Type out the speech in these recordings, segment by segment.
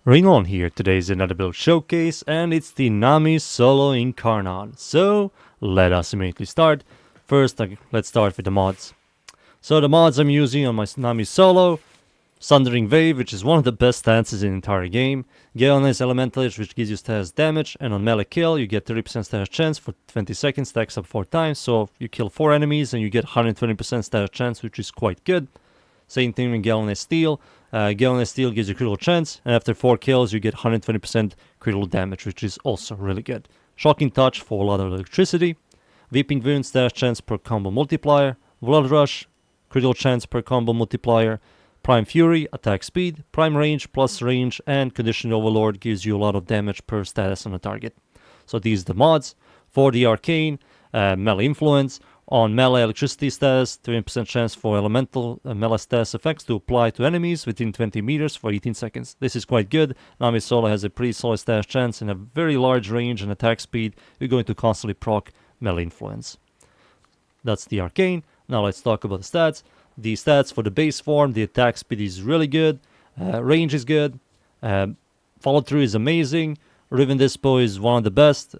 Rainollon here. Today is another build showcase and it's the Nami solo Incarnon. So let us immediately start. First, let's start with the mods. So the mods I'm using on my Nami solo: Sundering Wave, which is one of the best stances in the entire game. Galvanized Elemental Edge, which gives you status damage, and on melee kill you get 30% status chance for 20 seconds, stacks up 4 times. So you kill 4 enemies and you get 120% status chance, which is quite good. Same thing with Galvanized Steel. Galvanized Steel gives you critical chance, and after 4 kills you get 120% critical damage, which is also really good. Shocking Touch for a lot of electricity. Weeping Wound, status chance per combo multiplier. Blood Rush, critical chance per combo multiplier. Prime Fury, attack speed. Prime Range plus range, and Conditioned Overlord gives you a lot of damage per status on a target. So these are the mods. For the Arcane, Melee Influence. On melee electricity status, 20% chance for elemental melee status effects to apply to enemies within 20 meters for 18 seconds. This is quite good. Nami solo has a pretty solid status chance and a very large range and attack speed. You're going to constantly proc melee influence. That's the Arcane. Now let's talk about the stats. The stats for the base form: the attack speed is really good, range is good, follow through is amazing, Riven Dispo is one of the best.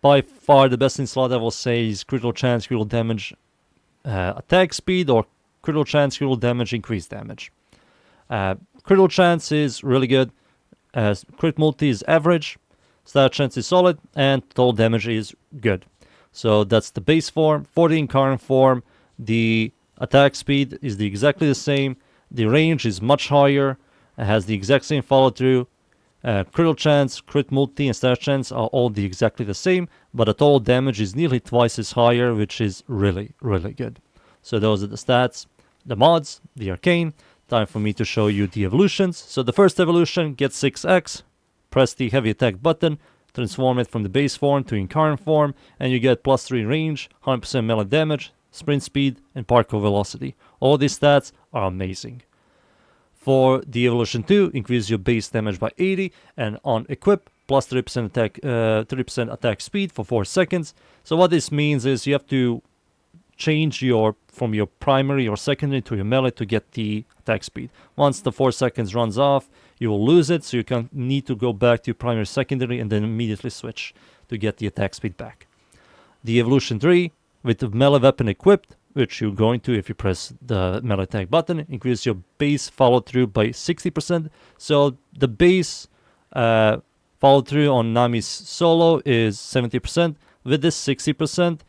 By far the best in slot, I will say, is critical chance, critical damage, attack speed, or critical chance, critical damage, increased damage. Critical chance is really good. Crit multi is average. Stat chance is solid, and total damage is good. So that's the base form. For the Incarnon form, the attack speed is exactly the same. The range is much higher. It has the exact same follow through. Critical chance, crit multi, and stat chance are all exactly the same, but the total damage is nearly twice as higher, which is really, really good. So those are the stats, the mods, the Arcane. Time for me to show you the evolutions. So the first evolution, get 6x, press the heavy attack button, transform it from the base form to Incarnon form, and you get plus 3 range, 100% melee damage, sprint speed, and particle velocity. All these stats are amazing. For the evolution 2, increase your base damage by 80, and on equip, plus 30% attack speed for 4 seconds. So what this means is you have to change from your primary or secondary to your melee to get the attack speed. Once the 4 seconds runs off, you will lose it, so you need to go back to your primary, secondary, and then immediately switch to get the attack speed back. The evolution 3, with the melee weapon equipped, which you're going to if you press the melee attack button, increase your base follow through by 60%. So the base follow through on Nami's solo is 70%. With this 60%,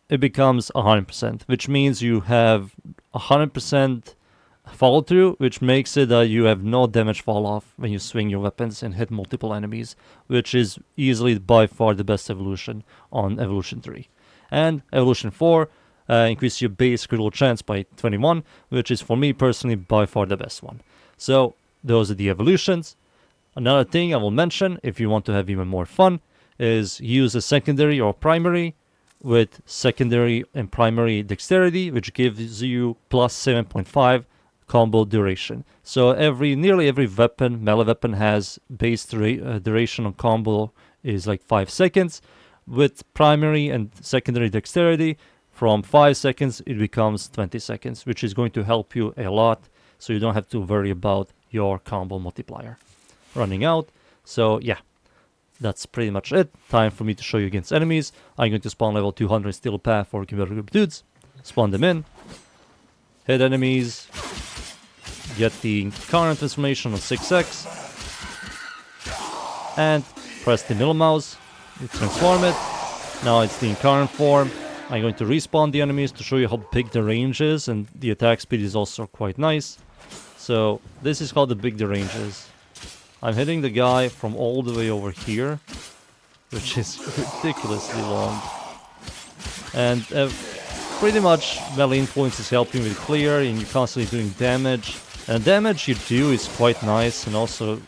it becomes 100%, which means you have 100% follow through, which makes it that you have no damage fall off when you swing your weapons and hit multiple enemies, which is easily by far the best evolution on evolution 3. And evolution 4, increase your base critical chance by 21, which is for me personally by far the best one. So those are the evolutions. Another thing I will mention, if you want to have even more fun, is use a secondary or primary with secondary and primary dexterity, which gives you plus 7.5 combo duration. So nearly every weapon, melee weapon, has base duration on combo is like 5 seconds. With primary and secondary dexterity, from 5 seconds it becomes 20 seconds, which is going to help you a lot, so you don't have to worry about your combo multiplier running out. So yeah, that's pretty much it. Time for me to show you against enemies. I'm going to spawn level 200 Steel Path for Computer Group dudes, spawn them in, hit enemies, get the Incarnon transformation on 6x, and press the middle mouse, you transform it. Now it's the Incarnon form. I'm going to respawn the enemies to show you how big the range is, and the attack speed is also quite nice. So this is how big the range is. I'm hitting the guy from all the way over here, which is ridiculously long. And pretty much melee influence is helping with clear, and you're constantly doing damage. And the damage you do is quite nice, and also,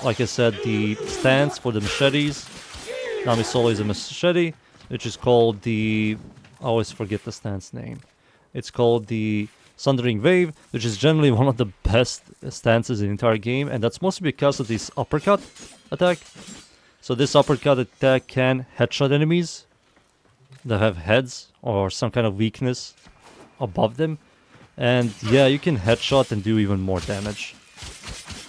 like I said, the stance for the machetes. Nami solo is a machete, which is called the... I always forget the stance name. It's called the Sundering Wave, which is generally one of the best stances in the entire game, and that's mostly because of this uppercut attack. So this uppercut attack can headshot enemies that have heads or some kind of weakness above them. And yeah, you can headshot and do even more damage,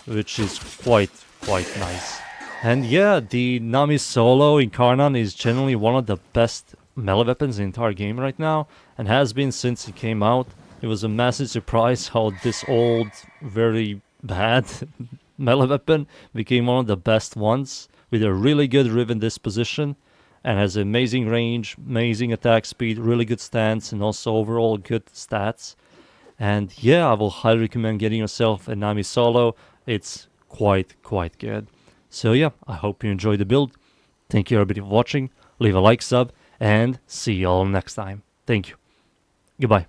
which is quite quite nice. And yeah, the Nami Solo Incarnon is generally one of the best melee weapons in the entire game right now, and has been since it came out. It was a massive surprise how this old, very bad melee weapon became one of the best ones, with a really good riven disposition, and has amazing range, amazing attack speed, really good stance, and also overall good stats. And yeah, I will highly recommend getting yourself a Nami Solo. It's quite good. So yeah, I hope you enjoyed the build. Thank you everybody for watching. Leave a like, sub, and see you all next time. Thank you. Goodbye.